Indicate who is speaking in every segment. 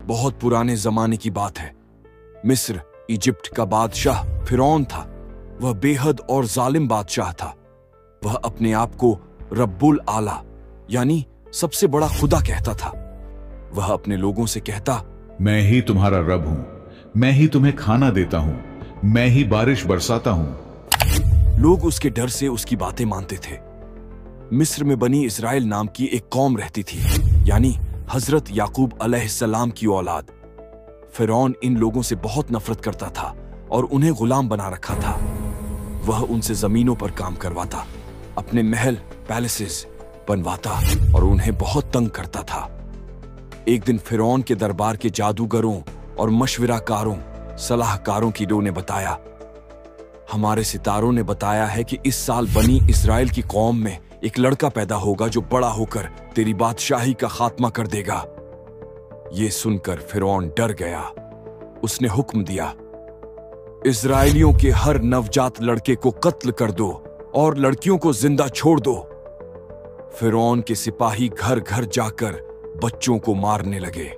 Speaker 1: बहुत पुराने जमाने की बात है। मिस्र इजिप्ट का बादशाह फिरौन था। वह बेहद और जालिम बादशाह था। वह अपने आप को रब्बुल आला यानी सबसे बड़ा खुदा कहता था। वह अपने लोगों से कहता,
Speaker 2: मैं ही तुम्हारा रब हूं, मैं ही तुम्हें खाना देता हूं, मैं ही बारिश बरसाता हूं।
Speaker 1: लोग उसके डर से उसकी बातें मानते थे। मिस्र में बनी इस्राएल नाम की एक कौम रहती थी, यानी हजरत याकूब अलैहिस्सलाम की औलाद। फिरौन इन लोगों से बहुत नफरत करता था और उन्हें गुलाम बना रखा था। वह उनसे जमीनों पर काम करवाता, अपने महल पैलेसेस बनवाता और उन्हें बहुत तंग करता था। एक दिन फिरौन के दरबार के जादूगरों और मशवराकारों सलाहकारों की डो ने बताया, हमारे सितारों ने बताया है कि इस साल बनी इस्राएल की कौम में एक लड़का पैदा होगा जो बड़ा होकर तेरी बादशाही का खात्मा कर देगा। ये सुनकर फिरौन डर गया। उसने हुक्म दिया, इस्राएलियों के हर नवजात लड़के को कत्ल कर दो और लड़कियों को जिंदा छोड़ दो। फिरौन के सिपाही घर घर जाकर बच्चों को मारने लगे।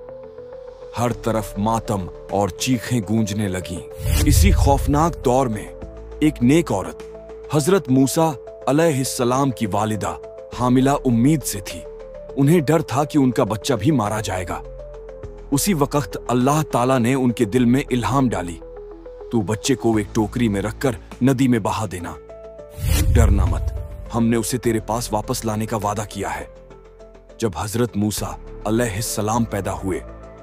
Speaker 1: हर तरफ मातम और चीखें गूंजने लगीं। इसी खौफनाक दौर में एक नेक औरत हजरत मूसा अलैहिस्सलाम की वालिदा हामिला उम्मीद से थी। उन्हें डर था कि उनका बच्चा भी मारा जाएगा। उसी वक्त अल्लाह ताला ने उनके दिल में इल्हाम डाली, तू बच्चे को एक टोकरी में रखकर नदी में बहा देना। डरना मत, हमने उसे तेरे पास वापस लाने का वादा किया है। जब हजरत मूसा अलैहिस्सलाम पैदा हुए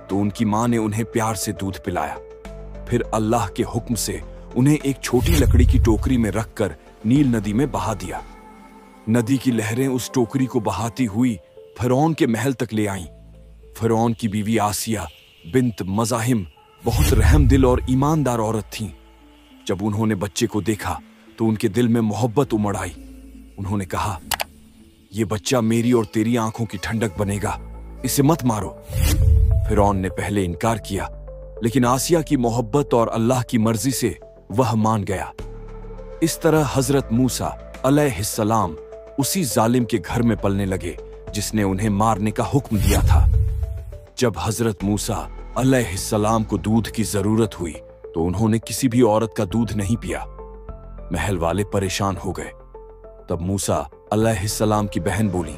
Speaker 1: तो उनकी मां ने उन्हें प्यार से दूध पिलाया। फिर अल्लाह के हुक्म से उन्हें एक छोटी लकड़ी की टोकरी में रखकर नील नदी में बहा दिया। नदी की लहरें उस टोकरी को बहाती हुई फिरौन के महल तक ले आईं। फिरौन की बीवी आसिया बिन्त मज़ाहिम बहुत रहम दिल और ईमानदार औरत थीं। जब उन्होंने बच्चे को देखा तो उनके दिल में मोहब्बत उमड़ आई। उन्होंने कहा, यह बच्चा मेरी और तेरी आंखों की ठंडक बनेगा, इसे मत मारो। फिरौन ने पहले इनकार किया, लेकिन आसिया की मोहब्बत और अल्लाह की मर्जी से वह मान गया। इस तरह हजरत मूसा अलैहिस्सलाम उसी जालिम के घर में पलने लगे जिसने उन्हें मारने का हुक्म दिया था। जब हजरत मूसा अलैहिस्सलाम को दूध की जरूरत हुई तो उन्होंने किसी भी औरत का दूध नहीं पिया। महल वाले परेशान हो गए। तब मूसा अलैहिस्सलाम की बहन बोली,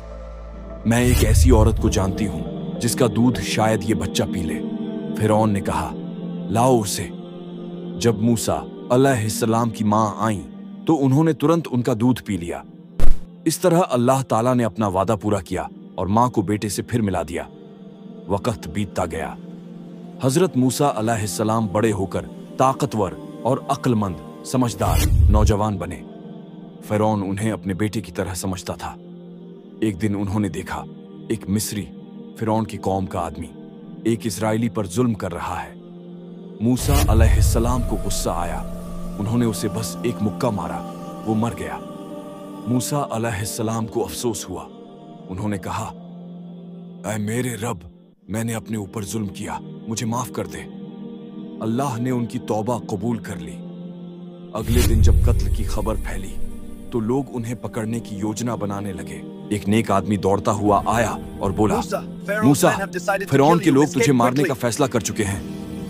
Speaker 1: मैं एक ऐसी औरत को जानती हूं जिसका दूध शायद ये बच्चा पी ले। फिरौन ने कहा, लाओ उसे। जब मूसा अलैहिस्सलाम की मां आईं तो उन्होंने तुरंत उनका दूध पी लिया। इस तरह अल्लाह ताला ने अपना वादा पूरा किया और मां को बेटे से फिर मिला दिया। वक्त बीतता गया। हजरत मूसा अलैहिस्सलाम बड़े होकर ताकतवर और अक्लमंद समझदार नौजवान बने। फिरौन उन्हें अपने बेटे की तरह समझता था। एक दिन उन्होंने देखा एक मिस्री फिरौन की कौम का आदमी एक इजरायली पर जुल्म कर रहा है। मूसा अलैहिस्सलाम को गुस्सा आया। उन्होंने उसे बस एक मुक्का मारा, वो मर गया। मूसा अलैहिस्सलाम को अफसोस हुआ। उन्होंने कहा, ऐ मेरे रब, मैंने अपने ऊपर जुल्म किया, मुझे माफ कर दे। अल्लाह ने उनकी तौबा कबूल कर ली। अगले दिन जब कत्ल की खबर फैली तो लोग उन्हें पकड़ने की योजना बनाने लगे। एक नेक आदमी दौड़ता हुआ आया और बोला, मूसा, फिरौन के लोग तुझे मारने का फैसला कर चुके हैं,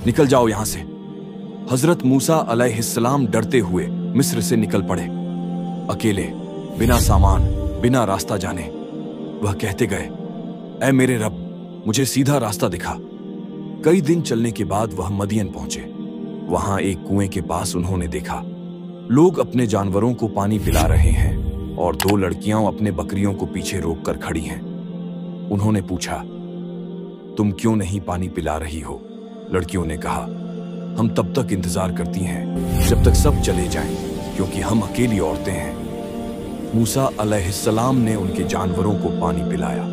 Speaker 1: निकल जाओ यहां से। हजरत मूसा अलैहिस्सलाम डरते हुए मिस्र से निकल पड़े, अकेले, बिना सामान, बिना रास्ता जाने। वह कहते गए, ऐ मेरे रब, मुझे सीधा रास्ता दिखा। कई दिन चलने के बाद वह मदियन पहुंचे। वहां एक कुएं के पास उन्होंने देखा लोग अपने जानवरों को पानी पिला रहे हैं और दो लड़कियां अपने बकरियों को पीछे रोककर खड़ी हैं। उन्होंने पूछा, तुम क्यों नहीं पानी पिला रही हो? लड़कियों ने कहा, हम तब तक इंतजार करती हैं जब तक सब चले जाएं, क्योंकि हम अकेली औरतें हैं। मूसा अलैहिस्सलाम ने उनके जानवरों को पानी पिलाया।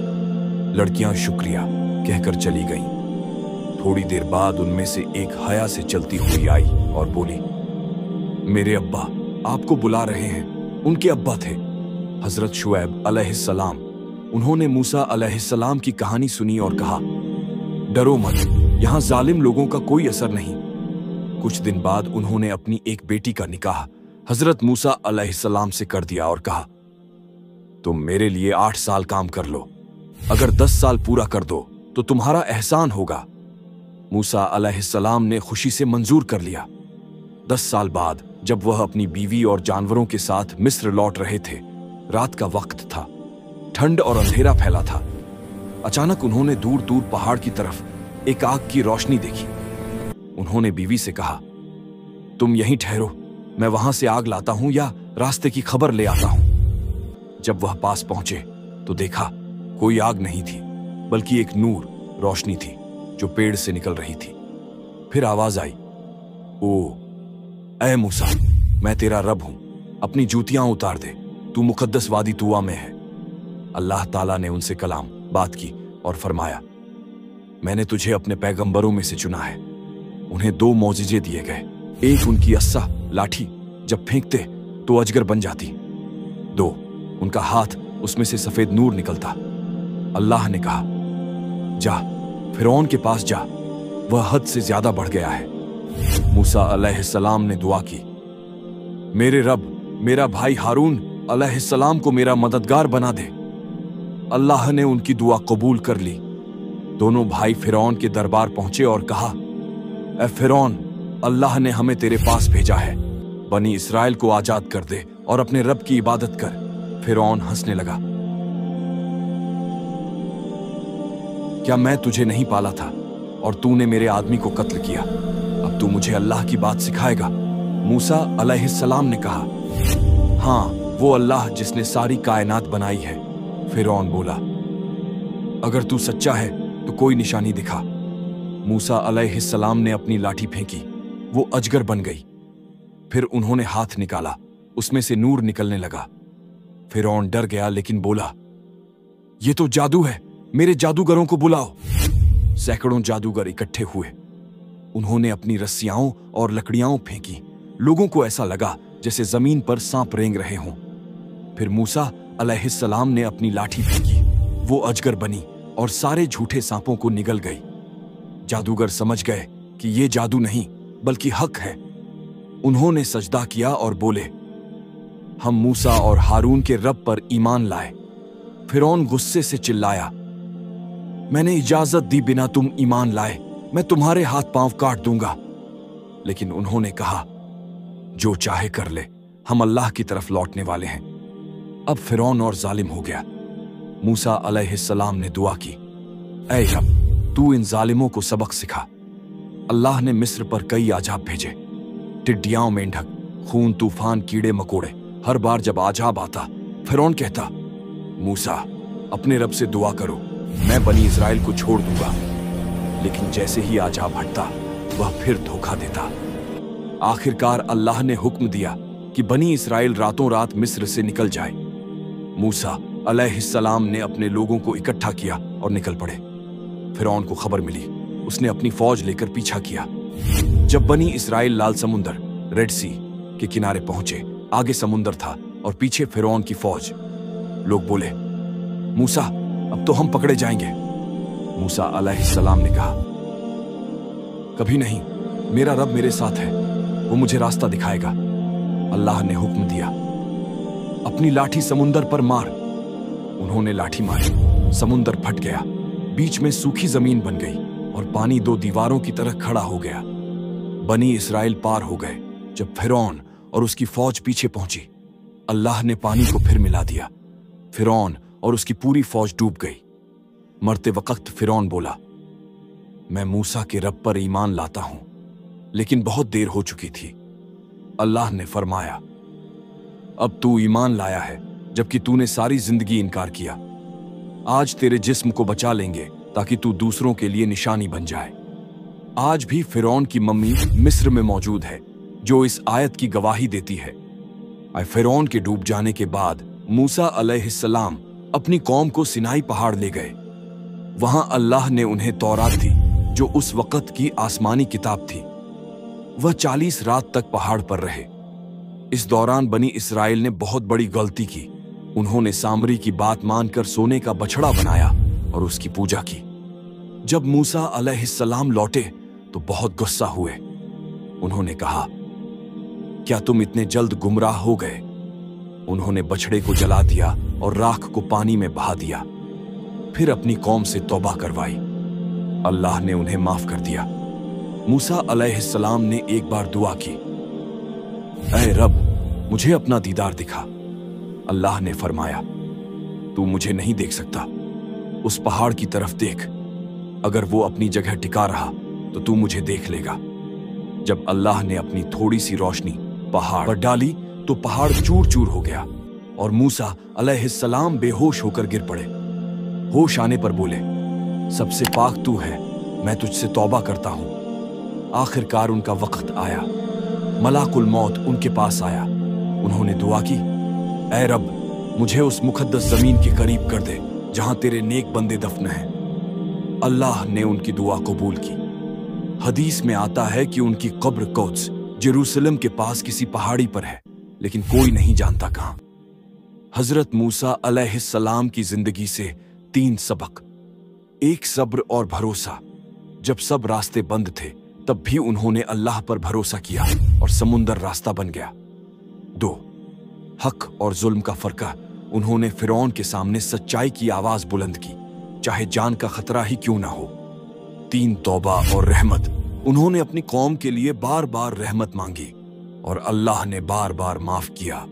Speaker 1: लड़कियां शुक्रिया कहकर चली गईं। थोड़ी देर बाद उनमें से एक हया से चलती हुई आई और बोली, मेरे अब्बा आपको बुला रहे हैं। उनके अब्बा थे हजरत शुएब अलैहिस्सलाम। उन्होंने मूसा अलैहिस्सलाम की कहानी सुनी और कहा, डरो मत, यहां जालिम लोगों का कोई असर नहीं। कुछ दिन बाद उन्होंने अपनी एक बेटी का निकाह हजरत मूसा अलैहिस्सलाम से कर दिया और कहा, तुम मेरे लिए 8 साल काम कर लो, अगर 10 साल पूरा कर दो तो तुम्हारा एहसान होगा। मूसा अलैहिस्सलाम ने खुशी से मंजूर कर लिया। 10 साल बाद जब वह अपनी बीवी और जानवरों के साथ मिस्र लौट रहे थे, रात का वक्त था, ठंड और अंधेरा फैला था। अचानक उन्होंने दूर दूर पहाड़ की तरफ एक आग की रोशनी देखी। उन्होंने बीवी से कहा, तुम यहीं ठहरो, मैं वहां से आग लाता हूं या रास्ते की खबर ले आता हूं। जब वह पास पहुंचे तो देखा कोई आग नहीं थी, बल्कि एक नूर, रोशनी थी जो पेड़ से निकल रही थी। फिर आवाज आई, ओ ऐ मूसा, मैं तेरा रब हूं, अपनी जूतियां उतार दे, तू मुकद्दस वादी तुआ में है। अल्लाह ताला ने उनसे कलाम बात की और फरमाया, मैंने तुझे अपने पैगंबरों में से चुना है। उन्हें 2 मौजिजे दिए गए, एक उनकी अस्सा लाठी, जब फेंकते तो अजगर बन जाती, 2 उनका हाथ, उसमें से सफेद नूर निकलता। अल्लाह ने कहा, जा फिरौन के पास जा, वह हद से ज्यादा बढ़ गया है। मूसा अलैहिस्सलाम ने दुआ की, मेरे रब, मेरा भाई हारून अलैहिस्सलाम को मेरा मददगार बना दे। अल्लाह ने उनकी दुआ कबूल कर ली। दोनों भाई फिरौन के दरबार पहुंचे और कहा, ए फिरौन, अल्लाह ने हमें तेरे पास भेजा है, बनी इस्राएल को आजाद कर दे और अपने रब की इबादत कर। फिरौन हंसने लगा, क्या मैं तुझे नहीं पाला था और तूने मेरे आदमी को कत्ल किया? अब तू मुझे अल्लाह की बात सिखाएगा? मूसा अलैहिस्सलाम ने कहा, हाँ, वो अल्लाह जिसने सारी कायनात बनाई है। फिरौन बोला, अगर तू सच्चा है तो कोई निशानी दिखा। मूसा अलैहिस्सलाम ने अपनी लाठी फेंकी, वो अजगर बन गई। फिर उन्होंने हाथ निकाला, उसमें से नूर निकलने लगा। फिरौन डर गया लेकिन बोला, ये तो जादू है, मेरे जादूगरों को बुलाओ। सैकड़ों जादूगर इकट्ठे हुए। उन्होंने अपनी रस्सियां और लकड़ियां फेंकी। लोगों को ऐसा लगा जैसे जमीन पर सांप रेंग रहे हों। फिर मूसा अलैहिस्सलाम ने अपनी लाठी फेंकी, वो अजगर बनी और सारे झूठे सांपों को निगल गई। जादूगर समझ गए कि ये जादू नहीं बल्कि हक है। उन्होंने सजदा किया और बोले, हम मूसा और हारून के रब पर ईमान लाए। फिरौन गुस्से से चिल्लाया, मैंने इजाजत दी बिना तुम ईमान लाए, मैं तुम्हारे हाथ पांव काट दूंगा। लेकिन उन्होंने कहा, जो चाहे कर ले, हम अल्लाह की तरफ लौटने वाले हैं। अब फिरौन और जालिम हो गया। मूसा अलैहिस्सलाम ने दुआ की, ऐ रब, तू इन जालिमों को सबक सिखा। अल्लाह ने मिस्र पर कई आजाब भेजे, टिड्डियां, मेंढक, खून, तूफान, कीड़े मकोड़े। हर बार जब आजाब आता, फिरौन कहता, मूसा, अपने रब से दुआ करो, मैं बनी इस्राएल को छोड़ दूंगा। लेकिन जैसे ही आजाब हटता, वह फिर धोखा देता। आखिरकार अल्लाह ने हुक्म दिया कि बनी इस्राएल रातों रात मिस्र से निकल जाए। मूसा अलैहिस्सलाम ने अपने लोगों को इकट्ठा किया और निकल पड़े। फिरौन को खबर मिली, उसने अपनी फौज लेकर पीछा किया। जब बनी इस्राएल लाल समुंदर, रेड सी के किनारे पहुंचे, आगे समुंदर था और पीछे फिरौन की फौज। लोग बोले, मूसा, अब तो हम पकड़े जाएंगे। मूसा अलैहिस्सलाम ने कहा, कभी नहीं, मेरा रब मेरे साथ है, वो मुझे रास्ता दिखाएगा। अल्लाह ने हुक्म दिया, अपनी लाठी समुंदर पर मार। उन्होंने लाठी मारी, समुंदर फट गया, बीच में सूखी जमीन बन गई और पानी 2 दीवारों की तरह खड़ा हो गया। बनी इस्राएल पार हो गए। जब फिरौन और उसकी फौज पीछे पहुंची, अल्लाह ने पानी को फिर मिला दिया। फिरौन और उसकी पूरी फौज डूब गई। मरते वक्त फिरौन बोला, मैं मूसा के रब पर ईमान लाता हूं, लेकिन बहुत देर हो चुकी थी। अल्लाह ने फरमाया, अब तू ईमान लाया है जबकि तूने सारी जिंदगी इनकार किया। आज तेरे जिस्म को बचा लेंगे ताकि तू दूसरों के लिए निशानी बन जाए। आज भी फिरौन की मम्मी मिस्र में मौजूद है, जो इस आयत की गवाही देती है। फिरौन के डूब जाने के बाद मूसा अलैहिस्सलाम अपनी कौम को सिनाई पहाड़ ले गए। वहां अल्लाह ने उन्हें तौरात दी, जो उस वक्त की आसमानी किताब थी। वह 40 रात तक पहाड़ पर रहे। इस दौरान बनी इस्राएल ने बहुत बड़ी गलती की। उन्होंने सामरी की बात मानकर सोने का बछड़ा बनाया और उसकी पूजा की। जब मूसा अलैहिस्सलाम लौटे तो बहुत गुस्सा हुए। उन्होंने कहा, क्या तुम इतने जल्द गुमराह हो गए? उन्होंने बछड़े को जला दिया और राख को पानी में बहा दिया। फिर अपनी कौम से तौबा करवाई। अल्लाह ने उन्हें माफ कर दिया। मूसा अलैहिस्सलाम ने एक बार दुआ की, ऐ रब, मुझे अपना दीदार दिखा। अल्लाह ने फरमाया, तू मुझे नहीं देख सकता, उस पहाड़ की तरफ देख, अगर वो अपनी जगह टिका रहा तो तू मुझे देख लेगा। जब अल्लाह ने अपनी थोड़ी सी रोशनी पहाड़ पर डाली तो पहाड़ चूर चूर हो गया और मूसा अलैहिस्सलाम बेहोश होकर गिर पड़े। होश आने पर बोले, सबसे पाक तू है, मैं तुझसे तौबा करता हूं। आखिरकार उनका वक्त आया, मलाकुल मौत उनके पास आया। उन्होंने दुआ की, ऐ रब, मुझे उस मुकद्दस जमीन के करीब कर दे जहां तेरे नेक बंदे दफन हैं। अल्लाह ने उनकी दुआ कबूल की। हदीस में आता है कि उनकी कब्र कुद्स जेरूसलम के पास किसी पहाड़ी पर है, लेकिन कोई नहीं जानता कहां। हजरत मूसा अलैहिस्सलाम की जिंदगी से 3 सबक। 1, सब्र और भरोसा। जब सब रास्ते बंद थे तब भी उन्होंने अल्लाह पर भरोसा किया और समुंदर रास्ता बन गया। 2, हक और जुल्म का फर्का। उन्होंने फिरौन के सामने सच्चाई की आवाज बुलंद की, चाहे जान का खतरा ही क्यों ना हो। 3, तौबा और रहमत। उन्होंने अपनी कौम के लिए बार बार रहमत मांगी और अल्लाह ने बार बार माफ किया।